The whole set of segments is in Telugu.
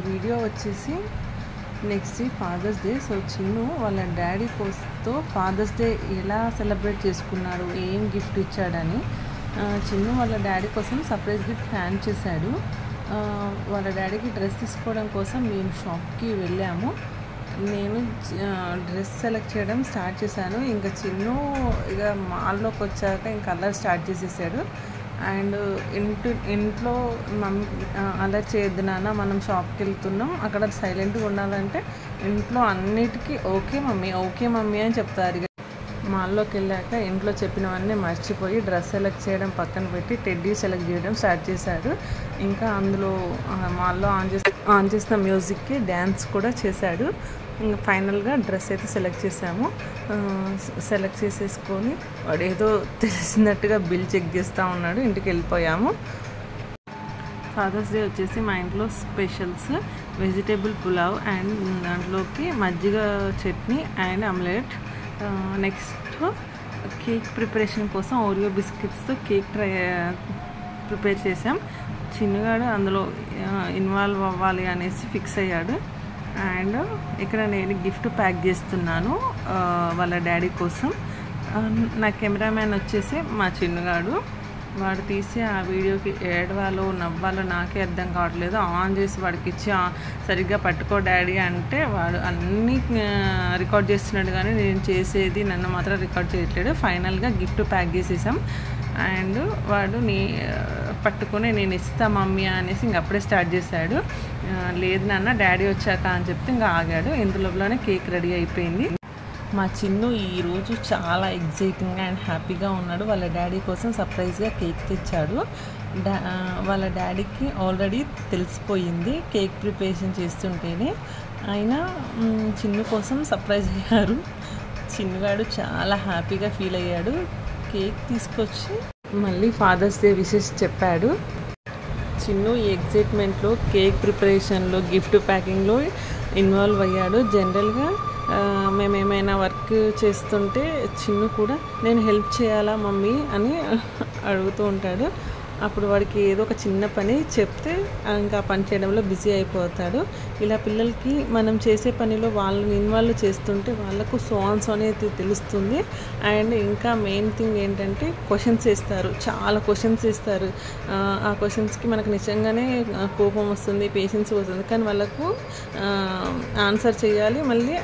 వీడియో వచ్చేసి నెక్స్ట్ ఫాదర్స్ డే. సో చిన్ను వాళ్ళ డాడీ కోసంతో ఫాదర్స్ డే ఎలా సెలబ్రేట్ చేసుకున్నాడు, ఏం గిఫ్ట్ ఇచ్చాడని చిన్ను వాళ్ళ డాడీ కోసం సర్ప్రైజ్ గిఫ్ట్ ప్లాన్ చేశాడు. వాళ్ళ డాడీకి డ్రెస్ తీసుకోవడం కోసం మేము షాప్కి వెళ్ళాము. నేను డ్రెస్ సెలెక్ట్ చేయడం స్టార్ట్ చేశాను. ఇంకా చిన్ను ఇక మాల్లోకి వచ్చాక ఇంకా కలర్ స్టార్ట్ చేసేసాడు. అండ్ ఇంట్లో మమ్మీ అలా చేయొద్దు నాన్న, మనం షాప్కి వెళ్తున్నాం, అక్కడ సైలెంట్గా ఉండాలంటే ఇంట్లో అన్నిటికీ ఓకే మమ్మీ అని చెప్తారు. మాల్లోకి వెళ్ళాక ఇంట్లో చెప్పినవన్నీ మర్చిపోయి డ్రెస్ సెలెక్ట్ చేయడం పక్కన పెట్టి టెడ్డీ సెలెక్ట్ చేయడం స్టార్ట్ చేశాడు. ఇంకా అందులో మాల్లో ఆన్ చేసిన మ్యూజిక్కి డ్యాన్స్ కూడా చేశాడు. ఇంకా ఫైనల్గా డ్రెస్ అయితే సెలెక్ట్ చేసాము. సెలెక్ట్ చేసేసుకొని వాడు ఏదో తెలిసినట్టుగా బిల్ చెక్ చేస్తూ ఉన్నాడు. ఇంటికి వెళ్ళిపోయాము. ఫాదర్స్ డే వచ్చేసి మా ఇంట్లో స్పెషల్స్ వెజిటేబుల్ పులావ్ అండ్ దాంట్లోకి మజ్జిగ chutney and omelette. Next cake preparation కోసం ఓరియో బిస్కెట్స్తో కేక్ ప్రిపేర్ చేసాం. చిన్నగాడు అందులో ఇన్వాల్వ్ అవ్వాలి అనేసి ఫిక్స్ అయ్యాడు. అండ్ ఇక్కడ నేను గిఫ్ట్ ప్యాక్ చేస్తున్నాను వాళ్ళ డాడీ కోసం. నా కెమెరామ్యాన్ వచ్చేసి మా చిన్నగాడు. వాడు తీసి ఆ వీడియోకి ఏడవాలో నవ్వాలో నాకే అర్థం కావట్లేదు. ఆన్ చేసి వాడికి ఇచ్చి సరిగ్గా పట్టుకో డాడీ అంటే వాడు అన్నీ రికార్డ్ చేస్తున్నాడు, కానీ నేను చేసేది నన్ను మాత్రం రికార్డ్ చేయట్లేడు. ఫైనల్గా గిఫ్ట్ ప్యాక్ చేసేసాం. అండ్ వాడు పట్టుకొని నేను ఇస్తా మమ్మీ అనేసి ఇంక అప్పుడే స్టార్ట్ చేశాడు. లేదు నాన్న డాడీ వచ్చాక అని చెప్తే ఇంకా ఆగాడు. ఇందులోనే కేక్ రెడీ అయిపోయింది. మా చిన్ను ఈరోజు చాలా ఎగ్జైటింగ్గా అండ్ హ్యాపీగా ఉన్నాడు. వాళ్ళ డాడీ కోసం సర్ప్రైజ్గా కేక్ తెచ్చాడు. వాళ్ళ డాడీకి ఆల్రెడీ తెలిసిపోయింది కేక్ ప్రిపరేషన్ చేస్తుంటేనే. అయినా చిన్ను కోసం సర్ప్రైజ్ అయ్యారు. చిన్నుగాడు చాలా హ్యాపీగా ఫీల్ అయ్యాడు. కేక్ తీసుకొచ్చి మళ్ళీ ఫాదర్స్ డే విషెస్ చెప్పాడు. చిన్ను ఈ ఎగ్జైట్మెంట్లో కేక్ ప్రిపరేషన్లో గిఫ్ట్ ప్యాకింగ్లో ఇన్వాల్వ్ అయ్యాడు. జనరల్గా మేమేమైనా వర్క్ చేస్తుంటే చిన్ను కూడా నేను హెల్ప్ చేయాలా మమ్మీ అని అడుగుతూ ఉంటాడు. అప్పుడు వాడికి ఏదో ఒక చిన్న పని చెప్తే ఇంకా పని చేయడంలో బిజీ అయిపోతాడు. ఇలా పిల్లలకి మనం చేసే పనిలో వాళ్ళని ఇన్వాల్వ్ చేస్తుంటే వాళ్ళకు సోన్స్ అనేది తెలుస్తుంది. అండ్ ఇంకా మెయిన్ థింగ్ ఏంటంటే క్వశ్చన్స్ వేస్తారు, చాలా క్వశ్చన్స్ వేస్తారు. ఆ క్వశ్చన్స్కి మనకు నిజంగానే కోపం వస్తుంది, పేషెన్స్ వస్తుంది, కానీ వాళ్ళకు ఆన్సర్ చేయాలి. మళ్ళీ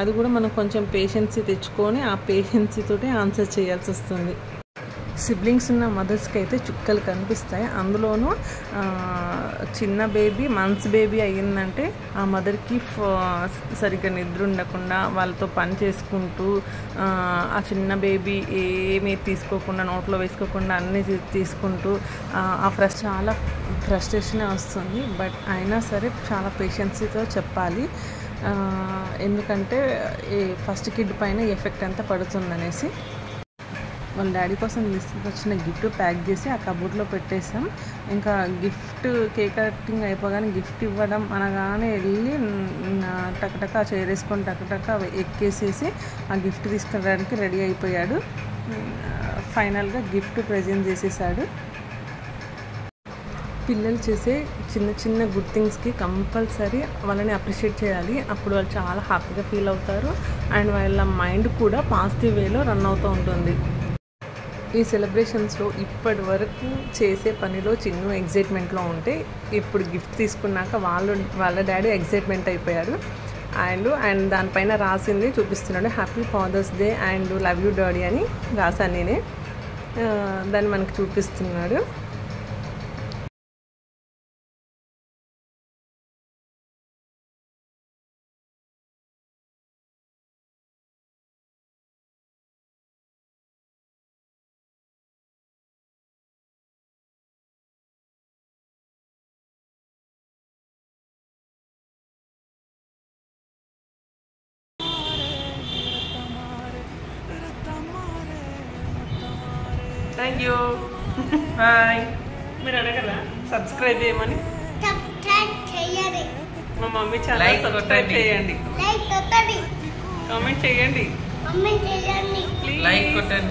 అది కూడా మనం కొంచెం పేషెన్సీ తెచ్చుకొని ఆ పేషెన్సీతోటి ఆన్సర్ చేయాల్సి వస్తుంది. సిబ్లింగ్స్ ఉన్న మదర్స్కి అయితే చుక్కలు కనిపిస్తాయి. అందులోనూ చిన్న బేబీ మంత్స్ బేబీ అయ్యిందంటే ఆ మదర్కి సరిగ్గా నిద్ర ఉండకుండా వాళ్ళతో పని చేసుకుంటూ ఆ చిన్న బేబీ ఏమీ తీసుకోకుండా నోట్లో వేసుకోకుండా అన్నీ తీసుకుంటూ చాలా ఫ్రస్ట్రేషనే వస్తుంది. బట్ అయినా సరే చాలా పేషెన్సీతో చెప్పాలి. ఎందుకంటే ఫస్ట్ కిడ్ పైన ఎఫెక్ట్ అంతా పడుతుందనేసి. వాళ్ళ డాడీ కోసం తీసుకొచ్చిన గిఫ్ట్ ప్యాక్ చేసి ఆ కబోర్డ్లో పెట్టేసాం. ఇంకా గిఫ్ట్ కేక్ కటింగ్ అయిపోగానే గిఫ్ట్ ఇవ్వడం అనగానే వెళ్ళి టకటక చేరేసుకొని టకటక ఎక్కేసేసి ఆ గిఫ్ట్ తీసుకెళ్ళడానికి రెడీ అయిపోయాడు. ఫైనల్గా గిఫ్ట్ ప్రజెంట్ చేసేసాడు. పిల్లలు చేసే చిన్న చిన్న గుడ్ థింగ్స్కి కంపల్సరీ వాళ్ళని అప్రిషియేట్ చేయాలి. అప్పుడు వాళ్ళు చాలా హ్యాపీగా ఫీల్ అవుతారు. అండ్ వాళ్ళ మైండ్ కూడా పాజిటివ్ వేలో రన్ అవుతూ ఉంటుంది. ఈ సెలబ్రేషన్స్లో ఇప్పటి వరకు చేసే పనిలో చిన్న ఎగ్జైట్మెంట్లో ఉంటే ఇప్పుడు గిఫ్ట్ తీసుకున్నాక వాళ్ళ డాడీ ఎగ్జైట్మెంట్ అయిపోయారు. అండ్ దానిపైన రాసింది చూపిస్తున్నాడు, happy father's day and love you daddy అని రాశాను నేనే. దాన్ని మనకు చూపిస్తున్నాడు. Thank you, boy. మీరు అడగరా సబ్స్క్రైబ్ చేయమని? మా మమ్మీ చాలా సబ్స్క్రైబ్ చేయండి, కామెంట్ చేయండి, లైక్ కొట్టండి.